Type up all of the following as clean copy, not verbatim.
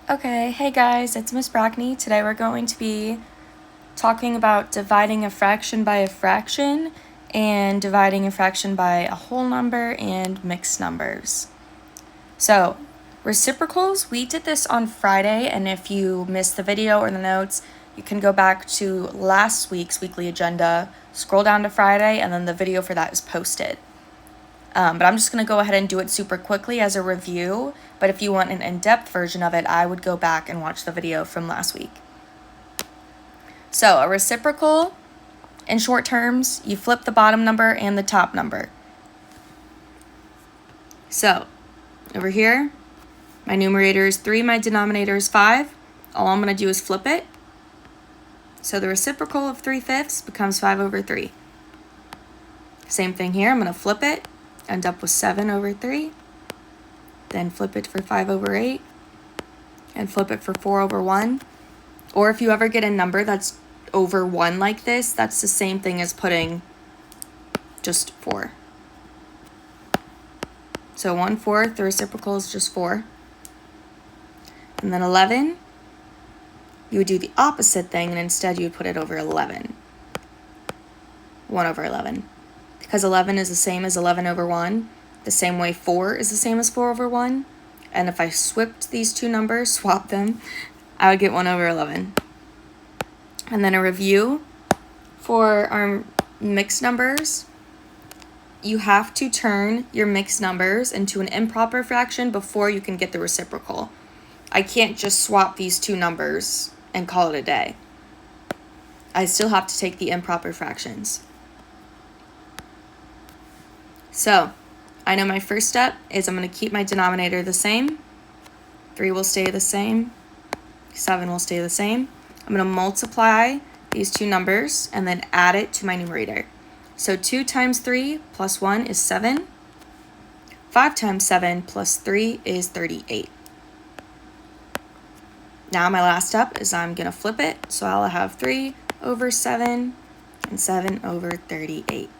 Okay, hey guys, it's Miss Brackney. Today we're going to be talking about dividing a fraction by a fraction and dividing a fraction by a whole number and mixed numbers. So, reciprocals, we did this on Friday, and if you missed the video or the notes, you can go back to last week's weekly agenda, scroll down to Friday, and then the video for that is posted. But I'm just going to go ahead and do it super quickly as a review. But if you want an in-depth version of it, I would go back and watch the video from last week. So a reciprocal, in short terms, you flip the bottom number and the top number. So over here, my numerator is 3, my denominator is 5. All I'm going to do is flip it. So the reciprocal of 3/5 becomes 5/3. Same thing here, I'm going to flip it. End up with 7/3, then flip it for 5/8, and flip it for 4/1. Or if you ever get a number that's over 1 like this, that's the same thing as putting just 4. So 1/4, the reciprocal is just 4. And then 11, you would do the opposite thing, and instead you would put it over 11. 1/11. Because 11 is the same as 11/1, the same way 4 is the same as 4/1, and if I swapped these two numbers, swap them, I would get 1/11. And then a review for our mixed numbers, you have to turn your mixed numbers into an improper fraction before you can get the reciprocal. I can't just swap these two numbers and call it a day. I still have to take the improper fractions. So, I know my first step is I'm going to keep my denominator the same. 3 will stay the same. 7 will stay the same. I'm going to multiply these two numbers and then add it to my numerator. So 2 times 3 plus 1 is 7. 5 times 7 plus 3 is 38. Now my last step is I'm going to flip it. So I'll have 3/7 and 7/38.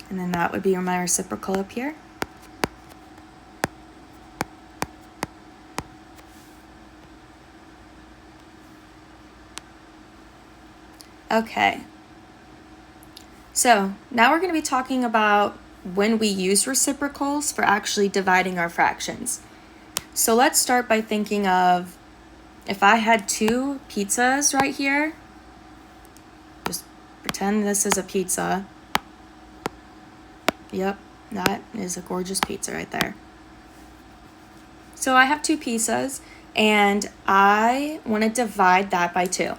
And then that would be my reciprocal up here. Okay. So now we're going to be talking about when we use reciprocals for actually dividing our fractions. So let's start by thinking of if I had 2 pizzas right here. Just pretend this is a pizza. Yep, that is a gorgeous pizza right there. So I have 2 pizzas, and I want to divide that by 2.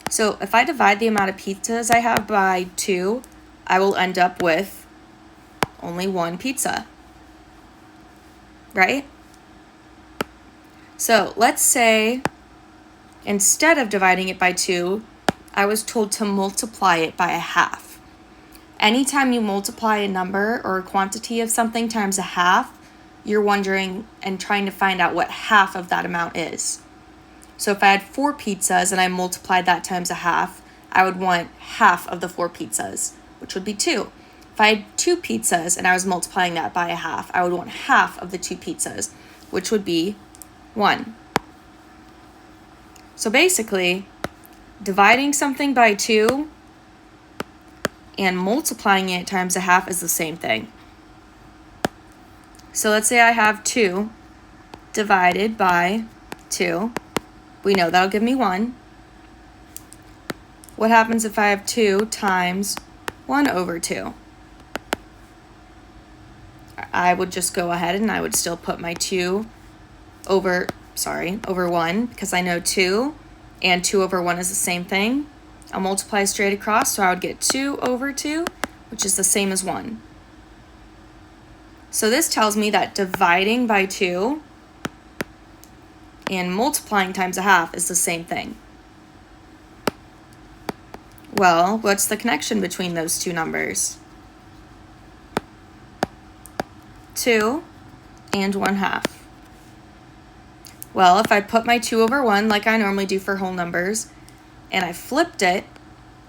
So if I divide the amount of pizzas I have by 2, I will end up with only 1 pizza, right? So let's say instead of dividing it by 2, I was told to multiply it by a half. Anytime you multiply a number or a quantity of something times a half, you're wondering and trying to find out what half of that amount is. So if I had 4 pizzas and I multiplied that times a half, I would want half of the 4 pizzas, which would be 2. If I had 2 pizzas and I was multiplying that by a half, I would want half of the 2 pizzas, which would be 1. So basically, dividing something by 2 and multiplying it times a half is the same thing. So let's say I have 2 divided by 2. We know that'll give me 1. What happens if I have 2 times 1/2? I would just go ahead and I would still put my 2 over 1, because I know 2 and 2/1 is the same thing. I'll multiply straight across, so I would get 2/2, which is the same as 1. So this tells me that dividing by 2 and multiplying times a half is the same thing. Well, what's the connection between those two numbers? 2 and 1/2. Well, if I put my 2/1 like I normally do for whole numbers, and I flipped it,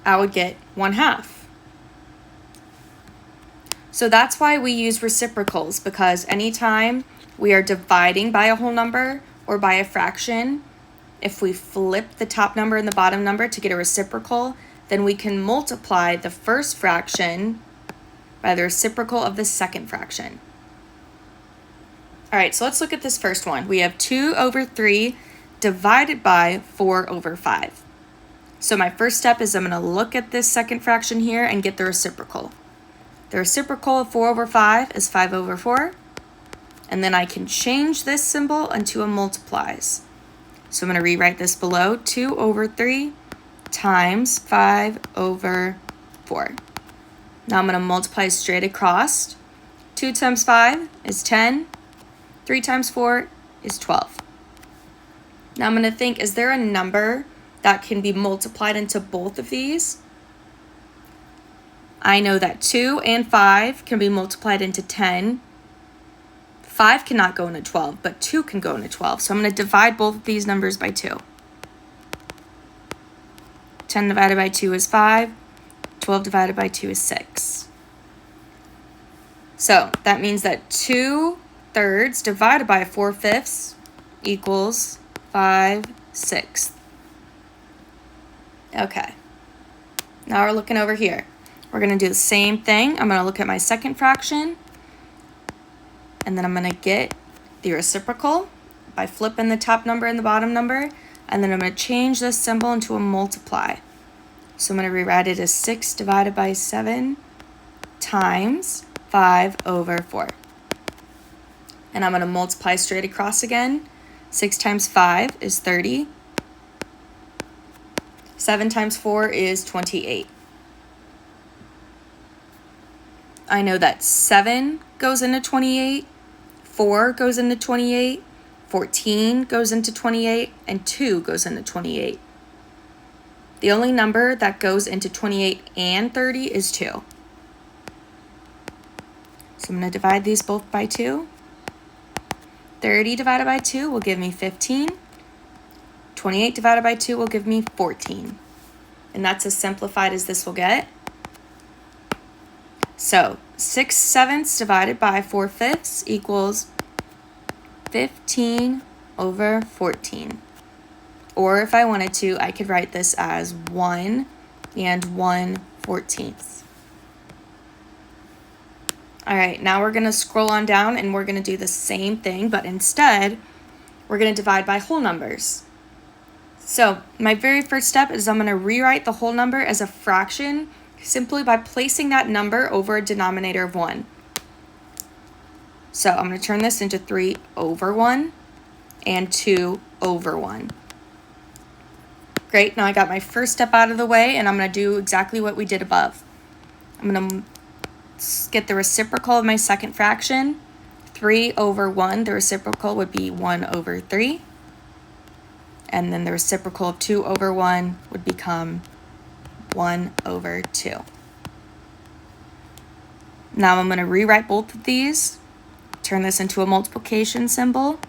I would get 1/2. So that's why we use reciprocals, because anytime we are dividing by a whole number or by a fraction, if we flip the top number and the bottom number to get a reciprocal, then we can multiply the first fraction by the reciprocal of the second fraction. All right, so let's look at this first one. We have 2 over 3 divided by 4 over 5. So my first step is I'm going to look at this second fraction here and get the reciprocal. The reciprocal of 4 over 5 is 5 over 4. And then I can change this symbol into a multiplies. So I'm going to rewrite this below. 2 over 3 times 5 over 4. Now I'm going to multiply straight across. 2 times 5 is 10. 3 times 4 is 12. Now I'm going to think, is there a number that can be multiplied into both of these? I know that 2 and 5 can be multiplied into 10. 5 cannot go into 12, but 2 can go into 12. So I'm going to divide both of these numbers by 2. 10 divided by 2 is 5. 12 divided by 2 is 6. So that means that 2/3 divided by 4/5 equals 5/6. Okay. Now we're looking over here. We're going to do the same thing. I'm going to look at my second fraction. And then I'm going to get the reciprocal by flipping the top number and the bottom number. And then I'm going to change this symbol into a multiply. So I'm going to rewrite it as 6 divided by 7 times 5 over 4. And I'm going to multiply straight across again. 6 times 5 is 30. 7 times 4 is 28. I know that 7 goes into 28, 4 goes into 28, 14 goes into 28, and 2 goes into 28. The only number that goes into 28 and 30 is 2. So I'm going to divide these both by 2. 30 divided by 2 will give me 15. 28 divided by 2 will give me 14. And that's as simplified as this will get. So 6/7 divided by 4/5 equals 15 over 14. Or if I wanted to, I could write this as 1 and 1/14. All right, now we're going to scroll on down and we're going to do the same thing, but instead, we're going to divide by whole numbers. So my very first step is I'm going to rewrite the whole number as a fraction simply by placing that number over a denominator of 1. So I'm going to turn this into 3 over 1 and 2 over 1. Great, now I got my first step out of the way and I'm going to do exactly what we did above. I'm going to get the reciprocal of my second fraction. 3 over 1, the reciprocal would be 1 over 3. And then the reciprocal of 2 over 1 would become 1 over 2. Now I'm going to rewrite both of these, turn this into a multiplication symbol.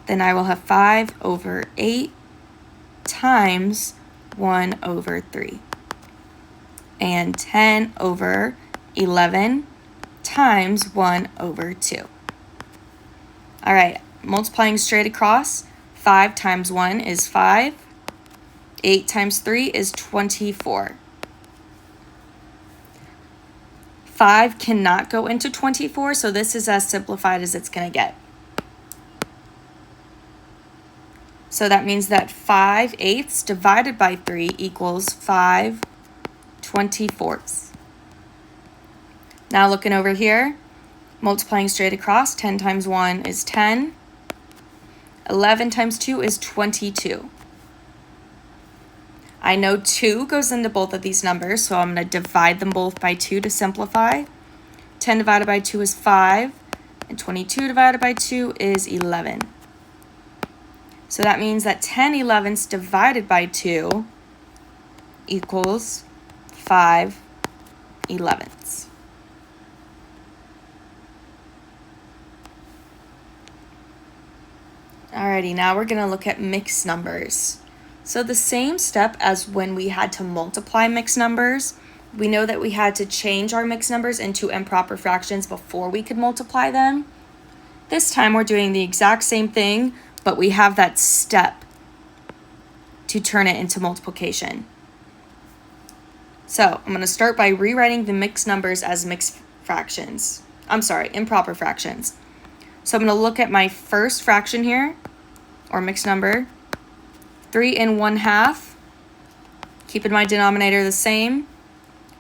Then I will have 5 over 8 times 1 over 3. And 10 over 11 times 1 over 2. All right, multiplying straight across, 5 times 1 is 5. 8 times 3 is 24. 5 cannot go into 24, so this is as simplified as it's going to get. So that means that 5/8 divided by 3 equals 5/24. Now looking over here, multiplying straight across, 10 times 1 is 10. 11 times 2 is 22. I know 2 goes into both of these numbers, so I'm going to divide them both by 2 to simplify. 10 divided by 2 is 5, and 22 divided by 2 is 11. So that means that 10/11 divided by 2 equals 5/11. Alrighty, now we're going to look at mixed numbers. So the same step as when we had to multiply mixed numbers, we know that we had to change our mixed numbers into improper fractions before we could multiply them. This time we're doing the exact same thing, but we have that step to turn it into multiplication. So I'm going to start by rewriting the mixed numbers as improper fractions. So I'm going to look at my first fraction here, or mixed number, 3 1/2, keeping my denominator the same,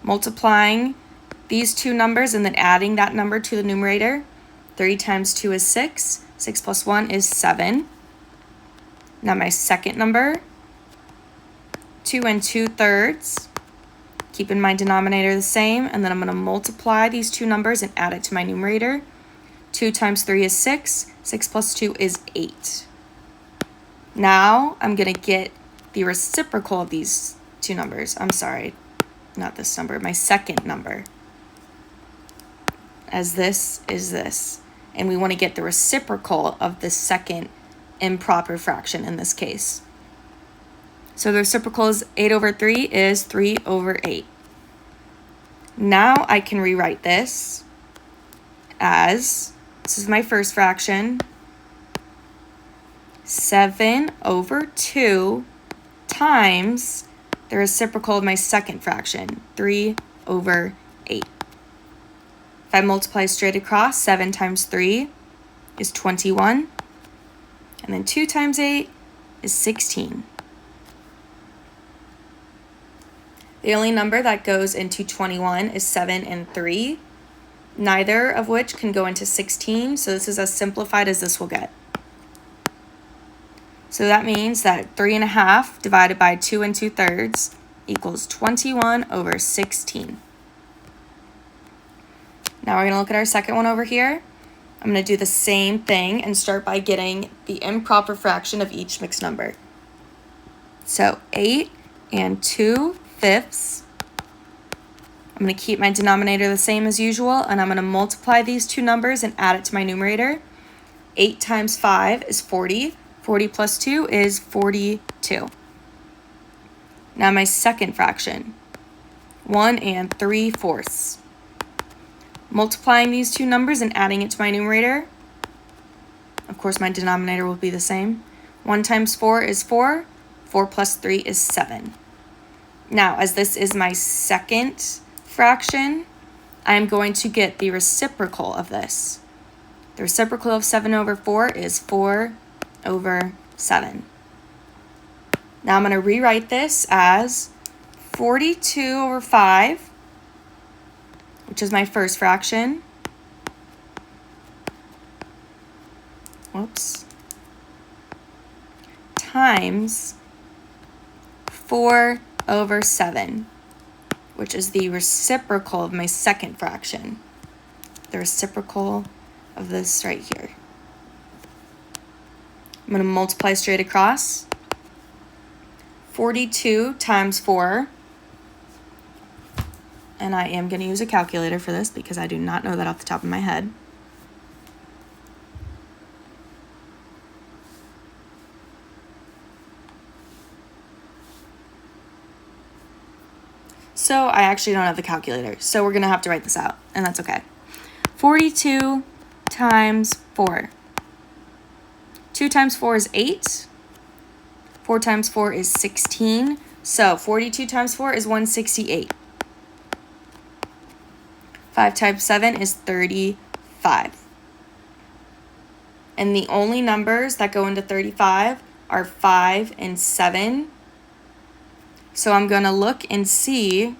multiplying these two numbers and then adding that number to the numerator. 3 times 2 is 6, 6 plus 1 is 7. Now my second number, 2 2/3, keeping my denominator the same, and then I'm going to multiply these two numbers and add it to my numerator. 2 times 3 is 6, 6 plus 2 is 8. Now I'm going to get the reciprocal of these two numbers. I'm sorry, not this number, my second number, as this is this. And we want to get the reciprocal of the second improper fraction in this case. So the reciprocal is 8/3 is 3/8. Now I can rewrite this as, this is my first fraction, 7/2 times the reciprocal of my second fraction, 3/8. If I multiply straight across, 7 times 3 is 21, and then 2 times 8 is 16. The only number that goes into 21 is 7 and 3, neither of which can go into 16, so this is as simplified as this will get. So that means that 3 1/2 divided by 2 2/3 equals 21/16. Now we're going to look at our second one over here. I'm going to do the same thing and start by getting the improper fraction of each mixed number. So 8 2/5. I'm going to keep my denominator the same as usual, and I'm going to multiply these two numbers and add it to my numerator. 8 times 5 is 40. 40 plus 2 is 42. Now my second fraction, 1 3/4. Multiplying these two numbers and adding it to my numerator. Of course, my denominator will be the same. 1 times 4 is 4. 4 plus 3 is 7. Now, as this is my second fraction, I'm going to get the reciprocal of this. The reciprocal of 7/4 is 4/7. Now I'm going to rewrite this as 42/5, which is my first fraction. Times 4/7, which is the reciprocal of my second fraction. The reciprocal of this right here. I'm going to multiply straight across. 42 times 4. And I am going to use a calculator for this because I do not know that off the top of my head. So I actually don't have the calculator, so we're going to have to write this out, and that's okay. 42 times 4. 2 times 4 is 8. 4 times 4 is 16. So 42 times 4 is 168. 5 times 7 is 35. And the only numbers that go into 35 are 5 and 7. So I'm going to look and see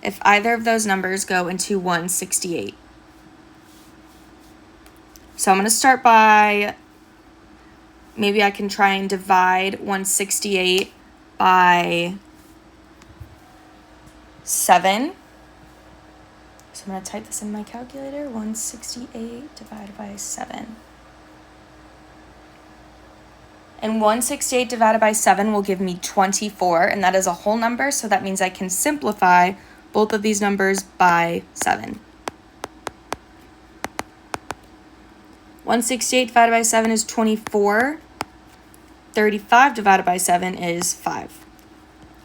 if either of those numbers go into 168. So I'm going to start by, maybe I can try and divide 168 by 7. So I'm going to type this in my calculator, 168 divided by 7. And 168 divided by 7 will give me 24, and that is a whole number, so that means I can simplify both of these numbers by 7. 168 divided by 7 is 24. 35 divided by 7 is 5.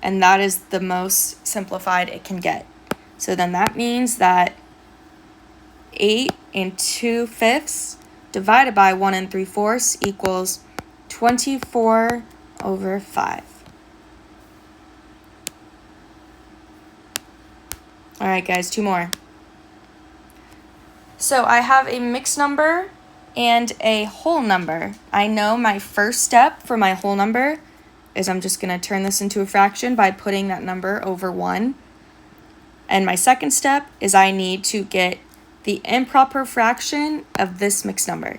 and that is the most simplified it can get. So then that means that 8 2/5 divided by 1 3/4 equals 24/5. All right, guys, 2 more. So I have a mixed number and a whole number. I know my first step for my whole number is I'm just going to turn this into a fraction by putting that number over 1. And my second step is I need to get the improper fraction of this mixed number.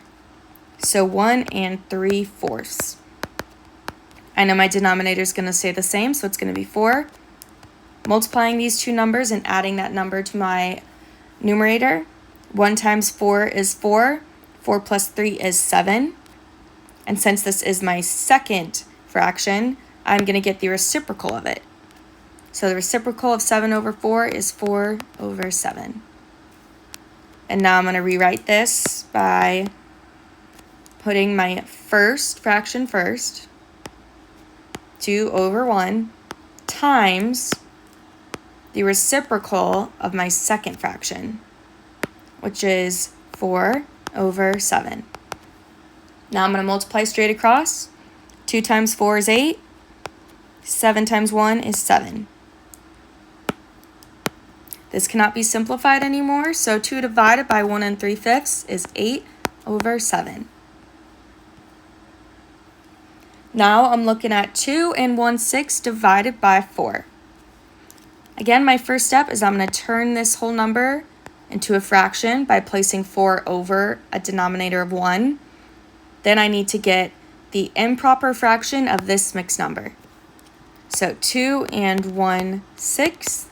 So 1 3/4. I know my denominator is going to stay the same, so it's going to be 4. Multiplying these two numbers and adding that number to my numerator. 1 times 4 is 4. 4 plus 3 is 7. And since this is my second fraction, I'm going to get the reciprocal of it. So the reciprocal of 7/4 is 4/7. And now I'm going to rewrite this by putting my first fraction first, 2/1, times the reciprocal of my second fraction, which is 4/7. Now I'm going to multiply straight across. 2 times 4 is 8. 7 times 1 is 7. This cannot be simplified anymore, so 2 divided by 1 3/5 is 8/7. Now I'm looking at 2 1/6 divided by 4. Again, my first step is I'm going to turn this whole number into a fraction by placing 4 over a denominator of 1. Then I need to get the improper fraction of this mixed number. So 2 1/6.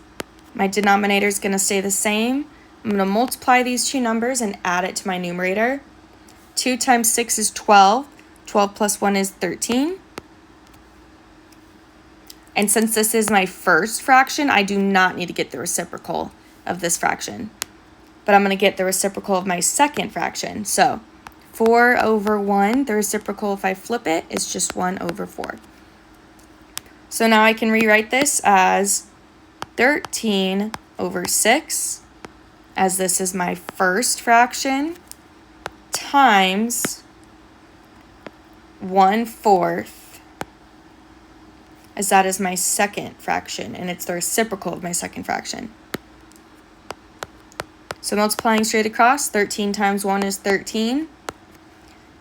My denominator is going to stay the same. I'm going to multiply these two numbers and add it to my numerator. 2 times 6 is 12. 12 plus 1 is 13. And since this is my first fraction, I do not need to get the reciprocal of this fraction. But I'm going to get the reciprocal of my second fraction. So 4/1, the reciprocal, if I flip it, is just 1/4. So now I can rewrite this as 13/6, as this is my first fraction, times 1/4, as that is my second fraction, and it's the reciprocal of my second fraction. So multiplying straight across, 13 times 1 is 13.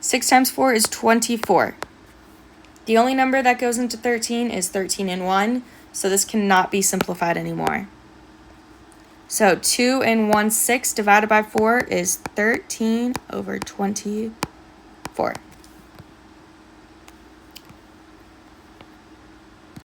6 times 4 is 24. The only number that goes into 13 is 13 1, so this cannot be simplified anymore. So 2 1/6 divided by 4 is 13/24.